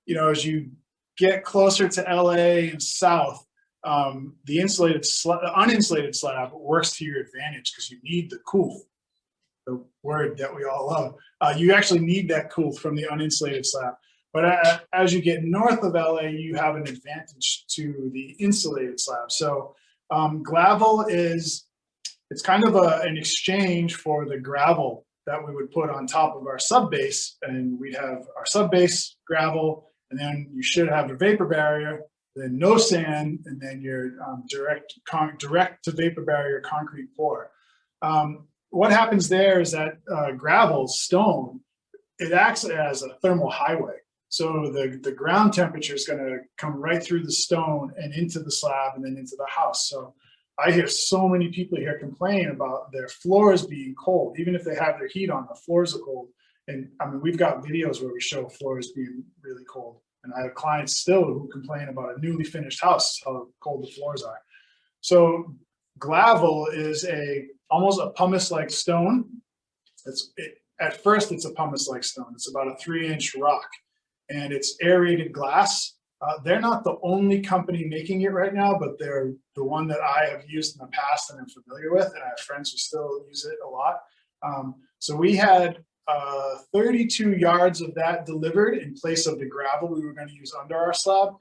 as you get closer to LA and south, the uninsulated slab works to your advantage because you need the cool, the word that we all love. You actually need that cool from the uninsulated slab. But as you get north of LA, you have an advantage to the insulated slab. So Glavel it's kind of an exchange for the gravel that we would put on top of our sub base, and we'd have our sub base gravel, and then you should have a vapor barrier, then no sand, and then your direct to vapor barrier concrete pour. What happens there is that gravel, stone, it acts as a thermal highway. So the ground temperature is going to come right through the stone and into the slab and then into the house. So I hear so many people here complain about their floors being cold. Even if they have their heat on, the floors are cold. And I mean, we've got videos where we show floors being really cold. And I have clients still who complain about a newly finished house, how cold the floors are. So Glavel is almost a pumice-like stone. At first, it's a pumice-like stone. It's about a 3-inch rock, and it's aerated glass. They're not the only company making it right now, but they're the one that I have used in the past and I'm familiar with, and I have friends who still use it a lot. So we had 32 yards of that delivered in place of the gravel we were going to use under our slab.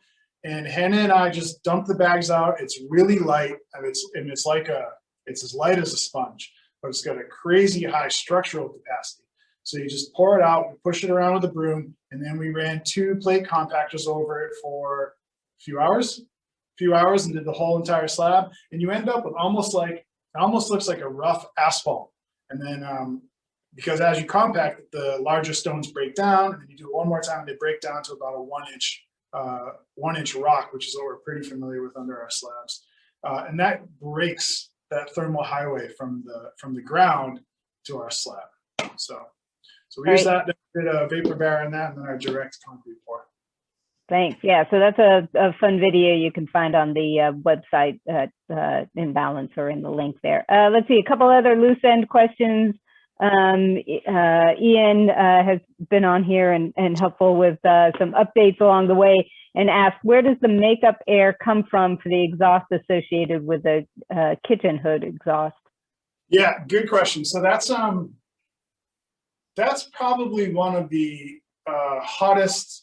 And Hannah and I just dumped the bags out. It's really light, and it's as light as a sponge, but it's got a crazy high structural capacity. So you just pour it out, we push it around with a broom, and then we ran 2 plate compactors over it for a few hours and did the whole entire slab. And you end up with almost looks like a rough asphalt. And then because as you compact it, the larger stones break down, and then you do it one more time, they break down to about a 1-inch rock, which is what we're pretty familiar with under our slabs. And that breaks that thermal highway from the ground to our slab. So we use that, did a vapor barrier on that, and then our direct concrete pour. Thanks. Yeah, so that's a fun video you can find on the website in Balance or in the link there. Let's see, a couple other loose end questions. Ian has been on here and helpful with some updates along the way, and asked, where does the makeup air come from for the exhaust associated with the kitchen hood exhaust? Yeah, good question. So that's probably one of the hottest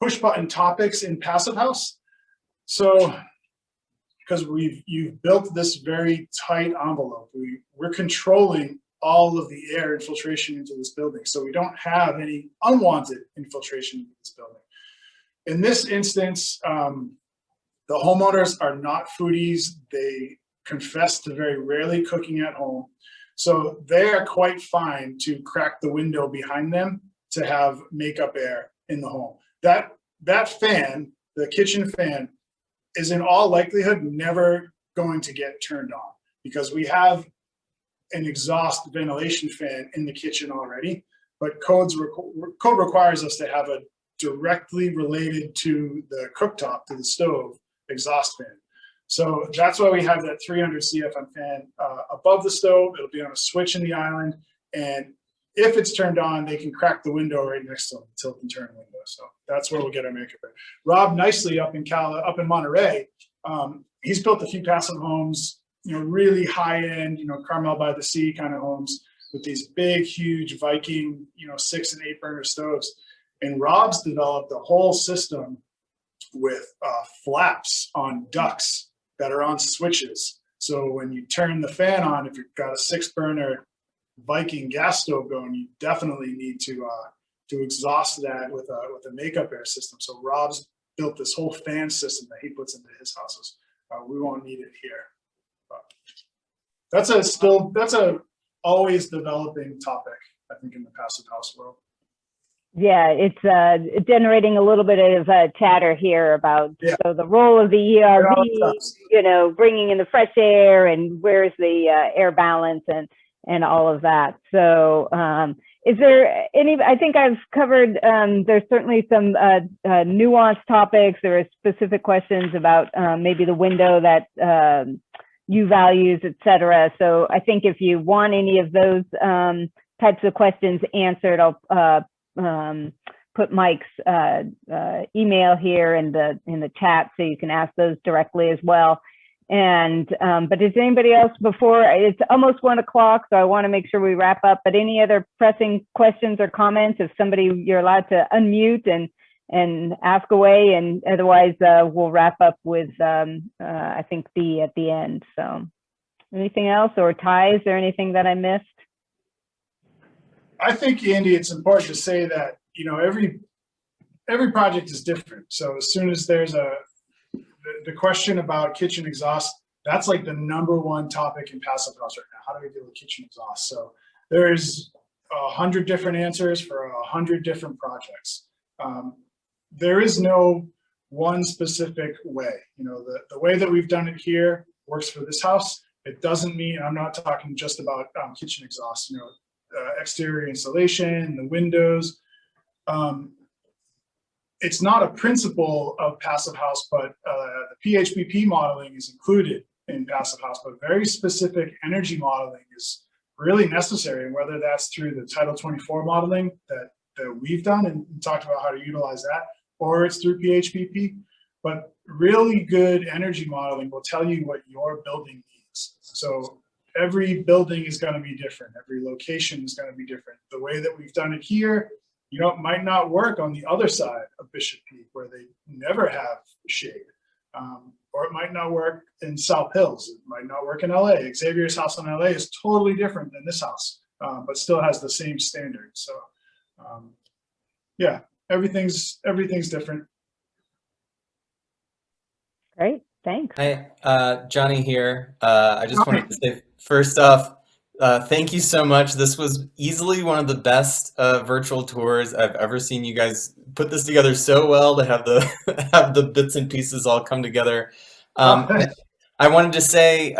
push button topics in Passive House. So, because you've built this very tight envelope, we're controlling all of the air infiltration into this building. So we don't have any unwanted infiltration into this building. In this instance, the homeowners are not foodies. They confess to very rarely cooking at home. So they are quite fine to crack the window behind them to have makeup air in the home. That fan, the kitchen fan, is in all likelihood never going to get turned on because we have an exhaust ventilation fan in the kitchen already, but code requires us to have a directly related to the cooktop, to the stove, exhaust fan. So that's why we have that 300 CFM fan above the stove. It'll be on a switch in the island, and if it's turned on, they can crack the window right next to them, tilt and turn window. So that's where we'll get our makeup air. Rob Nicely up in Monterey, he's built a few passive homes, really high end, Carmel by the Sea kind of homes with these big, huge Viking, 6 and 8 burner stoves. And Rob's developed a whole system with flaps on ducts that are on switches. So when you turn the fan on, if you've got a 6 burner Viking gas stove going, you definitely need to exhaust that with a makeup air system. So Rob's built this whole fan system that he puts into his houses. We won't need it here. But that's a always developing topic, I think, in the passive house world. Yeah, it's generating a little bit of chatter here about so the role of the ERV, bringing in the fresh air and where's the air balance and all of that. So is there any, I think I've covered, there's certainly some nuanced topics. There are specific questions about maybe the window that U values, et cetera. So I think if you want any of those types of questions answered, I'll put Mike's email here in the chat so you can ask those directly as well. And but is anybody else before, it's almost 1 o'clock, so I want to make sure we wrap up, but any other pressing questions or comments? If somebody, you're allowed to unmute and ask away, and otherwise we'll wrap up with I think at the end. So anything else, or Ty, is there anything that I missed? I think, Andy, it's important to say that, every project is different. So as soon as there's the question about kitchen exhaust, that's like the #1 topic in Passive House right now. How do we deal with kitchen exhaust? So there's 100 different answers for 100 different projects. There is no one specific way. The way that we've done it here works for this house. It doesn't mean, I'm not talking just about kitchen exhaust, exterior insulation, the windows. It's not a principle of Passive House, but the PHBP modeling is included in Passive House, but very specific energy modeling is really necessary. And whether that's through the Title 24 modeling that we've done and talked about how to utilize that, or it's through PHPP, but really good energy modeling will tell you what your building needs. So every building is going to be different. Every location is going to be different. The way that we've done it here, you know, it might not work on the other side of Bishop Peak where they never have shade. Or it might not work in South Hills. It might not work in LA. Xavier's house in LA is totally different than this house, but still has the same standards. So yeah, everything's different. Great, thanks. Hi, Johnny here. I just wanted to say, first off, thank you so much. This was easily one of the best virtual tours I've ever seen. You guys put this together so well to have the have the bits and pieces all come together. I wanted to say,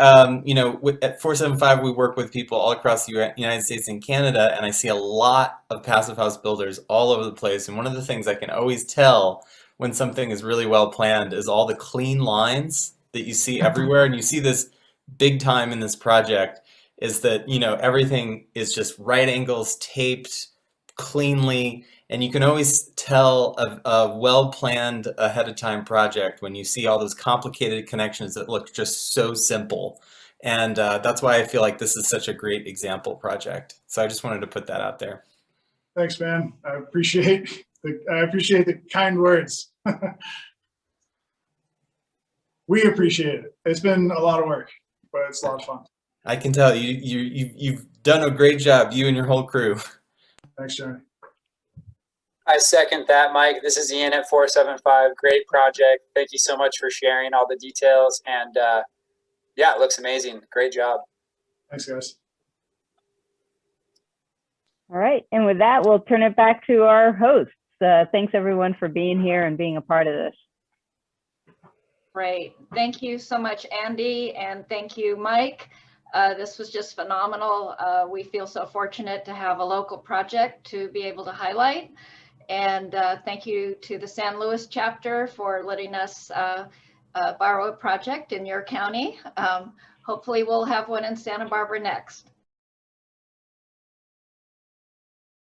you know, at 475, we work with people all across the United States and Canada, and I see a lot of passive house builders all over the place. And one of the things I can always tell when something is really well planned is all the clean lines that you see everywhere. And you see this big time in this project is that, you know, everything is just right angles, taped cleanly. And you can always tell a well-planned ahead of time project when you see all those complicated connections that look just so simple. And that's why I feel like this is such a great example project. So I just wanted to put that out there. Thanks, man. I appreciate the kind words. We appreciate it. It's been a lot of work, but it's a lot of fun. I can tell you've done a great job, you and your whole crew. Thanks, Johnny. I second that, Mike. This is Ian at 475. Great project. Thank you so much for sharing all the details. And yeah, it looks amazing. Great job. Thanks, guys. All right, and with that, we'll turn it back to our hosts. Thanks everyone for being here and being a part of this. Great. Thank you so much, Andy, and thank you, Mike. This was just phenomenal. We feel so fortunate to have a local project to be able to highlight. And thank you to the San Luis chapter for letting us borrow a project in your county. Hopefully we'll have one in Santa Barbara next.